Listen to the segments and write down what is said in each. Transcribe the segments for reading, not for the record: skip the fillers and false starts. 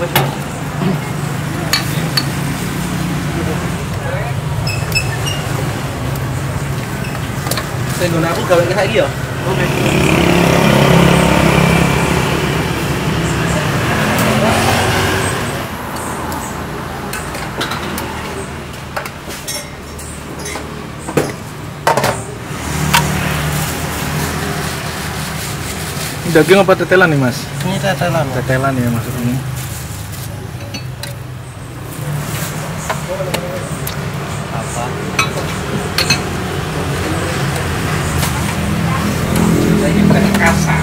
Saya guna aku gawe kayak gitu ya. Oke. Daging apa tetelan nih mas? Ini tetelan. Tetelan ya masuk ini. Apa? Ini kasar.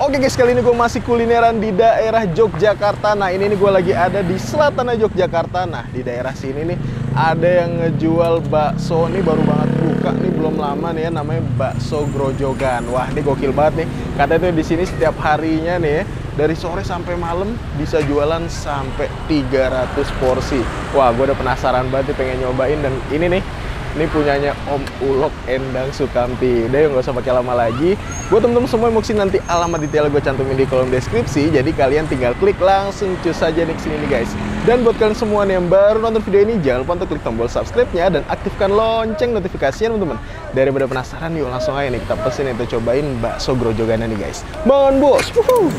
Oke guys, kali ini gue masih kulineran di daerah Yogyakarta. Nah ini gue lagi ada di selatan Yogyakarta. Nah di daerah sini nih ada yang ngejual bakso. Nih baru banget buka nih, belum lama nih ya, namanya bakso GROJOGAN. Wah ini gokil banget nih. Katanya tuh di sini setiap harinya nih ya, dari sore sampai malam bisa jualan sampai 300 porsi. Wah gue udah penasaran banget nih, pengen nyobain. Dan ini nih, ini punyanya Om Ulok Endang Sukamti. Udah yuk, nggak usah pakai lama lagi. Buat temen-temen semua yang mau kesini, nanti alamat detail gue cantumin di kolom deskripsi. Jadi kalian tinggal klik langsung cus aja nih kesini nih guys. Dan buat kalian semua yang baru nonton video ini, jangan lupa untuk klik tombol subscribe-nya dan aktifkan lonceng notifikasinya teman-teman. Daripada penasaran, yuk langsung aja nih kita pesen itu, cobain bakso GROJOGAN nih guys. Bangun bos. Wuhu.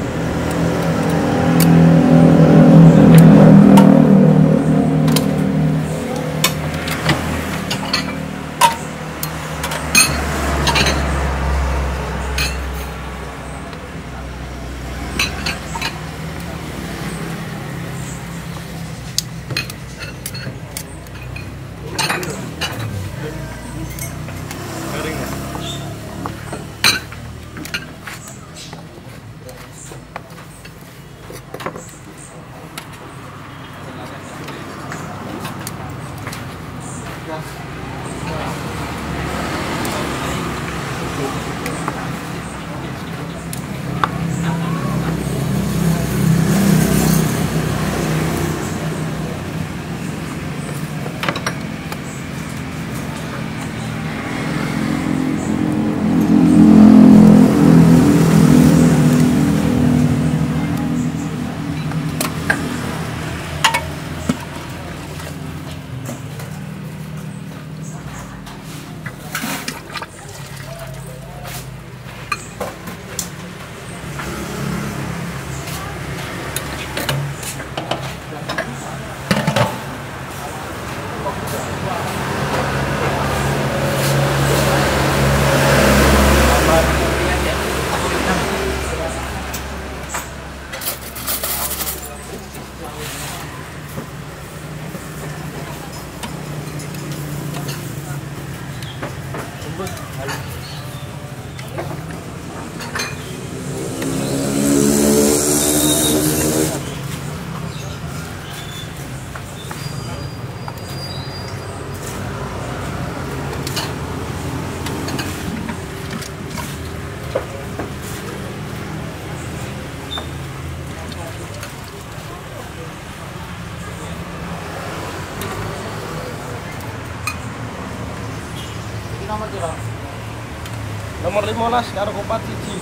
Nomor 15 karo kopat siji. 15.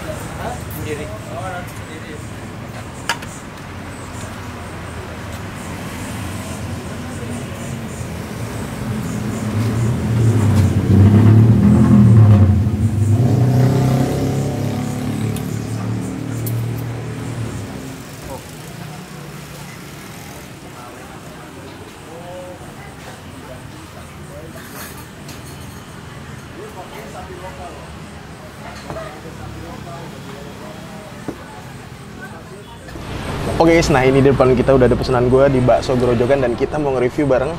Sendiri. Oke guys, nah ini di depan kita udah ada pesanan gue di bakso Grojogan dan kita mau nge-review bareng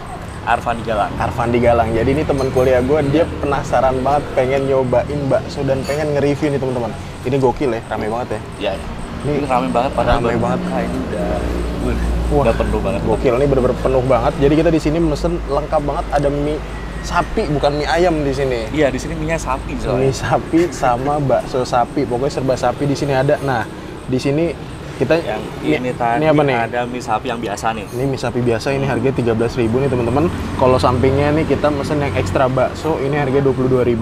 Arfan di Galang. Arfan di Galang. Jadi ini teman kuliah gue, dia penasaran banget pengen nyobain bakso dan pengen nge-review nih teman-teman. Ini gokil ya, rame banget ya. Iya, ya. Ini rame banget, padahal rame banget. Nah, ini udah penuh banget. Gokil, ini bener-bener penuh banget. Jadi kita di sini mesen lengkap banget, ada mie sapi bukan mie ayam di sini. Iya, di sini mie-nya sapi soalnya. Mie sapi sama bakso sapi, pokoknya serba sapi di sini ada. Nah, di sini kita yang ini tadi apa nih? Ada mie sapi yang biasa nih. Ini mie sapi biasa, ini harga 13.000 nih teman-teman. Kalau sampingnya nih kita mesen yang ekstra bakso, ini harga 22.000.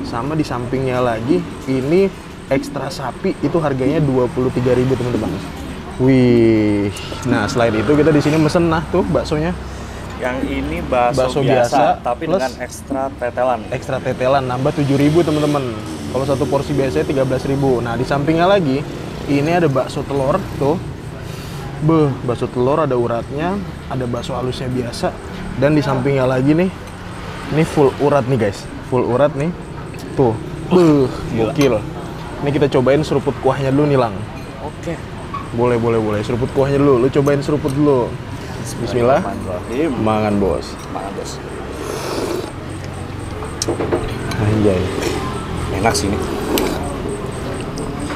Sama di sampingnya lagi ini ekstra sapi, itu harganya 23.000 teman-teman. Wih. Nah, selain itu kita di sini mesen tuh baksonya. Yang ini bakso biasa tapi dengan ekstra tetelan. Ekstra tetelan nambah 7.000 teman-teman. Kalau satu porsi biasanya 13.000. Nah, di sampingnya lagi ini ada bakso telur tuh. Bakso telur ada uratnya, ada bakso halusnya biasa, dan di sampingnya lagi nih, ini full urat nih guys, full urat nih, tuh, gokil. Ini kita cobain seruput kuahnya dulu nih Lang. Oke. Boleh, seruput kuahnya dulu, lu cobain seruput dulu. Bismillah. Mangan bos. Mangan bos. Anjay. Enak sih ini.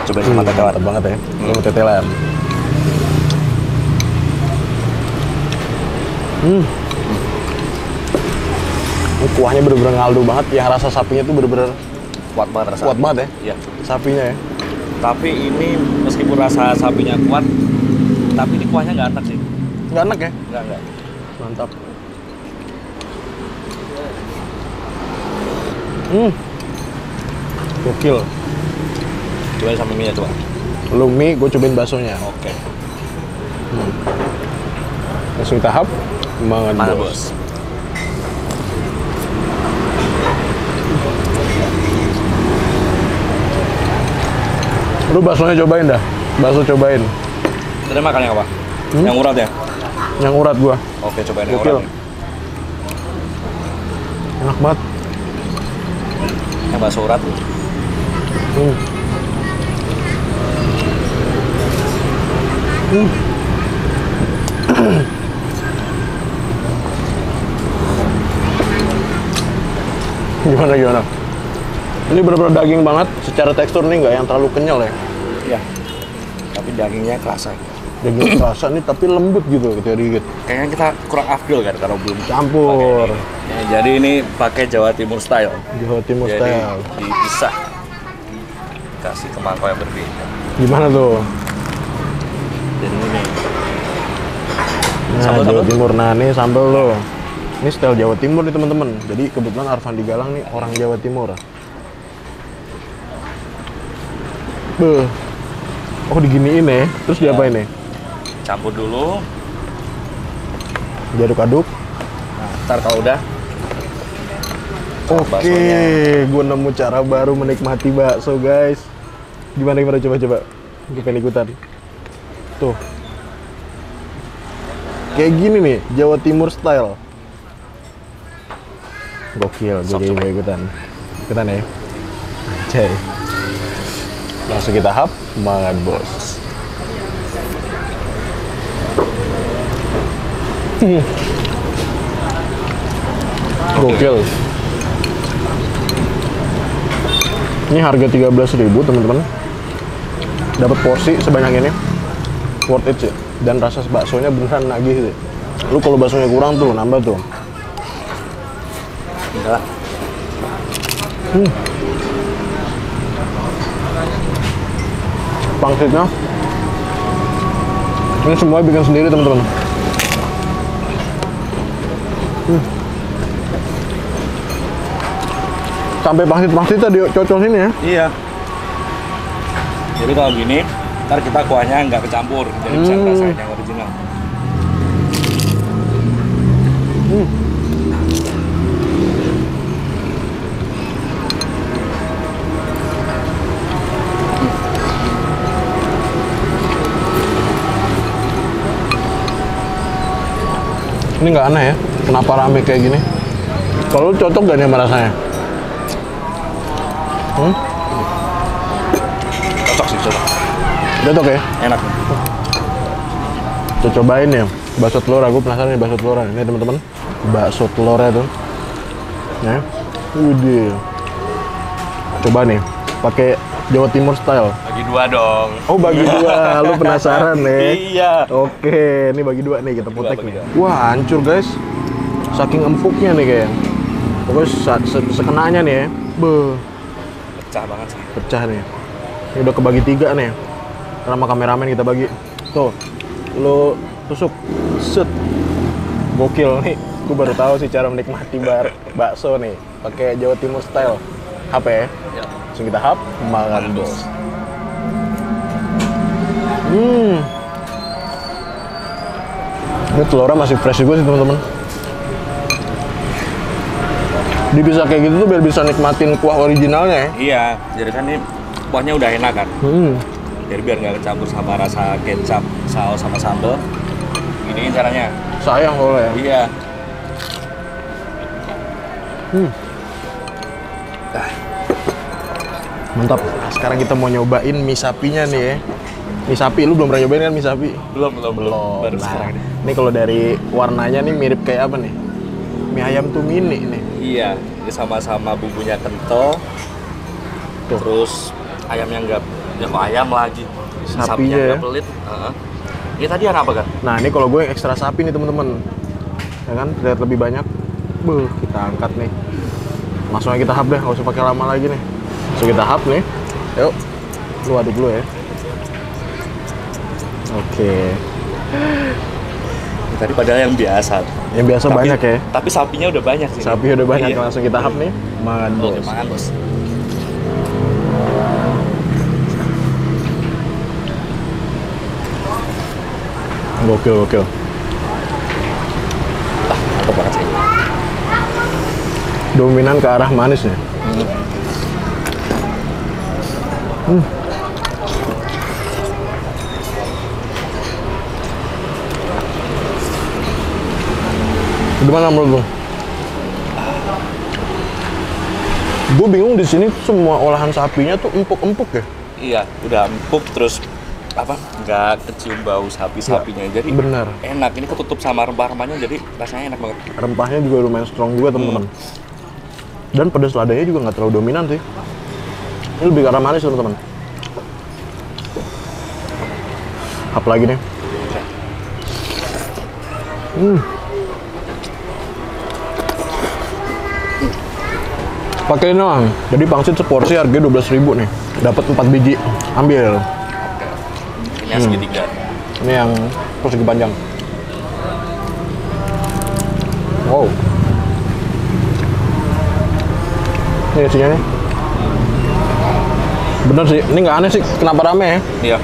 Cobain sama tetelan. Mantap banget ya, sama tetelan. Ini kuahnya bener-bener ngaldo banget, yang rasa sapinya tuh bener-bener Kuat banget rasanya. kuat banget ya, Iya. sapinya ya. Tapi ini meskipun rasa sapinya kuat, tapi ini kuahnya nggak enak sih. Nggak enak ya? Nggak. Mantap. Gokil. Cobain sama mie-nya coba. Lu mie, gue cobain baksonya. Oke. Langsung tahap, mangan Mangan bos. bos. Lu baksonya cobain dah, bakso cobain. Tadi makan yang apa? Yang urat ya? Yang urat gua. Oke, cobain yang Gokil. urat. Enak banget. Yang bakso urat. Gimana? Ini benar-benar daging banget. Secara tekstur nih nggak yang terlalu kenyal ya. Iya. Tapi dagingnya kerasa. Daging kerasa nih tapi lembut gitu ketika digigit. Kayaknya kita kurang afdol kan kalau belum Campur. Ya, jadi ini pakai Jawa Timur style. Jawa Timur Jadi style. dipisah. Kasih ke mangkok yang berbeda. Gimana tuh? Jadi ini. Nah, Sambal, Jawa sambal. Timur. Nah, ini sambal lo. Ini style Jawa Timur nih teman-teman. Jadi kebetulan Arfan di Galang nih orang Jawa Timur. Oh, diginiin ya. Terus Ya. diapain nih? Campur dulu. Diaduk-aduk. Nah, ntar kalau udah Oke, baksonya. gue nemu cara baru menikmati bakso guys. Gimana coba? Gue pengen ikutan. Tuh. Kayak gini nih, Jawa Timur style. Gokil, gue jadi mau ikutan. Ikutan ya. Anjay. Langsung kita hap, mangan bos. Gokil. Ini harga 13.000 teman-teman. Dapat porsi sebanyak ini. Worth it sih. Dan rasa baksonya beneran nagih sih. Lu kalau baksonya kurang tuh nambah tuh. enggak. Pangsitnya ini semuanya bikin sendiri teman-teman. Sampai pangsit-pangsitnya dicocol sini ya. Iya. Jadi kalau gini, ntar kita kuahnya nggak kecampur, jadi bisa ngerasain yang original. Ini nggak aneh ya, kenapa rame kayak gini? Kalau lu cocok gak nih sama rasanya? Cocok sih, cocok. Cocok ya? Enak. Kita cobain ya, bakso telur. Aku penasaran nih bakso telur. Ini teman-teman, bakso telurnya tuh. Ya, widih. Coba nih, pakai Jawa Timur style. Bagi dua dong. Oh, bagi dua. Lu penasaran nih? Iya. Oke, ini bagi dua nih, kita potek nih. dua. Wah, hancur guys. Saking empuknya nih kayak. Pokoknya sekenanya nih ya. Beuh, Pecah banget sih. pecah nih. Ini udah kebagi 3 nih. Sama kameramen kita bagi. Tuh, lu tusuk. Set. Gokil nih. Gue baru tahu sih cara menikmati bakso nih. Pakai Jawa Timur style. Hap ya? Ya. Langsung kita hap, makan bos. Ini telurnya masih fresh juga sih teman-teman. Dia bisa kayak gitu tuh biar bisa nikmatin kuah originalnya ya. Iya, jadi kan ini kuahnya udah enak kan. Jadi biar nggak kecampur sama rasa kecap, saus sama sambal. Ini caranya. Sayang soalnya ya. Iya. Mantap. Nah, sekarang kita mau nyobain mie sapinya nih ya. Mie sapi, lu belum pernah nyobain kan mie sapi? Belum. Baru Nah, sekarang ini. ini kalau dari warnanya nih mirip kayak apa nih? Mie ayam tuh mini nih. Iya, ini sama-sama bumbunya kental. Tuh. Terus ayamnya nggak, ya kok ayam lagi. Sapinya ya. nggak pelit. Ini tadi yang apa kan? Nah, ini kalau gue yang ekstra sapi nih teman-teman. Ya kan, terlihat lebih banyak. Kita angkat nih. Langsung aja kita hap deh, nggak usah pakai lama lagi nih. Langsung kita hap nih. Yuk, lu aduk dulu ya. Oke. Ini tadi padahal yang biasa. Yang biasa banyak ya. Tapi sapinya udah banyak sih. Sapi udah banyak, Iya. langsung kita hap nih. Makan Oke, bos. makan bos. Gokil. Mantap banget sih. Dominan ke arah manis nih. Gimana menurut lu? Gue bingung di sini semua olahan sapinya tuh empuk-empuk ya. Iya, udah empuk terus apa? Nggak kecium bau sapinya. Jadi Bener. enak. Ini ketutup sama rempah-rempahnya, jadi rasanya enak banget. Rempahnya juga lumayan strong juga teman-teman. Dan pedas ladanya juga nggak terlalu dominan sih. Ini lebih ke arah manis teman-teman. Hap lagi nih. Pakai ini lah. Jadi pangsit seporsi harganya 12.000 nih. Dapat 4 biji. Ambil. Ini yang segitiga. Ini yang persegi panjang. Wow. Ini isinya nih. Bener sih, ini nggak aneh sih. Kenapa rame ya? Iya.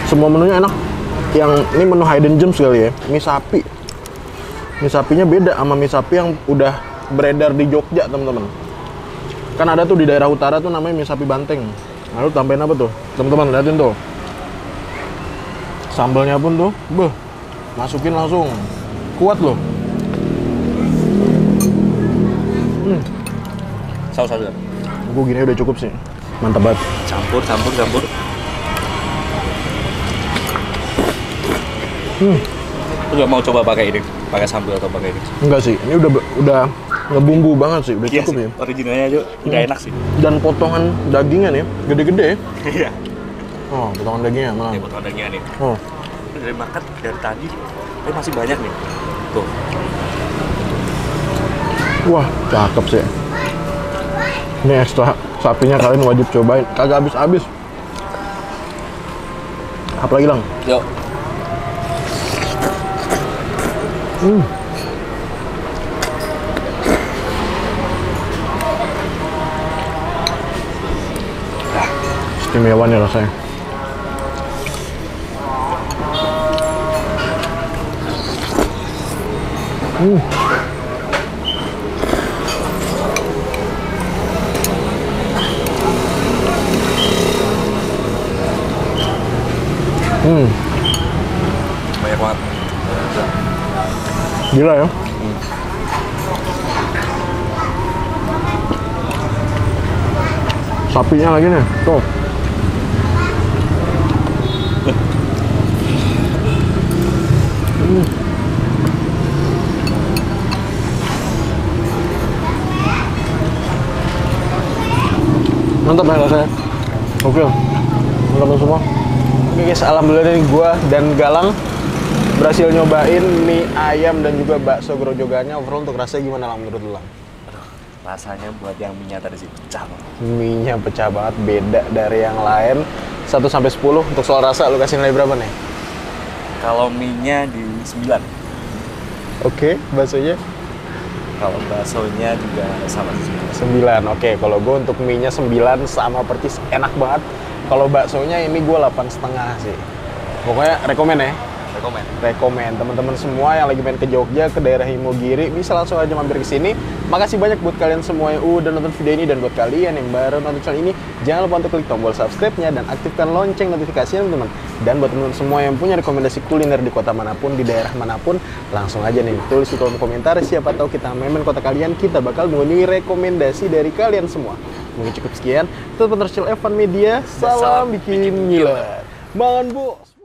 Semua menunya enak. Yang ini menu hidden gems kali ya. Mie sapi. Mie sapinya beda sama mie sapi yang udah beredar di Jogja, teman-teman. Kan ada tuh di daerah utara tuh namanya mie sapi banteng. Lalu tambahin apa tuh? Teman-teman liatin tuh. Sambalnya pun tuh, masukin langsung. Kuat loh. Saus aja. Gue gini udah cukup sih. Mantap banget. Campur. Lu nggak mau coba pakai ini? Pakai sambal atau pakai ini? Enggak sih, ini udah ngebumbu banget sih, udah Iya cukup sih, ya. originalnya aja udah enak sih. Dan potongan dagingnya nih, gede-gede ya. Iya. Oh, potongan dagingnya Ini mana? potongan dagingnya nih. Oh, Dari makan dari tadi, tapi masih banyak nih. Tuh. wah, cakep sih. Ini ekstra sapinya kalian wajib cobain, kagak habis-habis. Apa lagi lang? Yuk. Istimewa nih rasanya. Banyak banget. Gila ya. Sapinya lagi nih, tuh. Mantap ya rasanya. Oke, mantap semua. Oke guys, alhamdulillah nih gua dan Galang berhasil nyobain mie ayam dan juga bakso grojogannya. Overall untuk rasanya gimana Lang menurut lu Lang? Rasanya buat yang minyak tadi sih pecah banget. Mie-nya pecah banget, beda dari yang lain. 1 sampai 10 untuk soal rasa lu kasih nilai berapa nih? Kalau mie-nya di 9. Oke, baksonya? Kalau baksonya juga sama sih. 9. Oke, kalau gue untuk mie-nya 9 sama percis, enak banget. Kalau baksonya ini gue 8,5 sih. Pokoknya rekomen ya. Rekomen teman-teman semua yang lagi main ke Jogja, ke daerah Imogiri, bisa langsung aja mampir ke sini. Makasih banyak buat kalian semua yang udah nonton video ini, dan buat kalian yang baru nonton channel ini, jangan lupa untuk klik tombol subscribe-nya dan aktifkan lonceng notifikasinya teman-teman. Dan buat teman-teman semua yang punya rekomendasi kuliner di kota manapun, di daerah manapun, langsung aja nih tulis di kolom komentar. Siapa tahu kita main kota kalian, kita bakal mengunjungi rekomendasi dari kalian semua. Mungkin cukup sekian. Tetap terus Evan Media. Salam bikin ngiler. Mangan bos.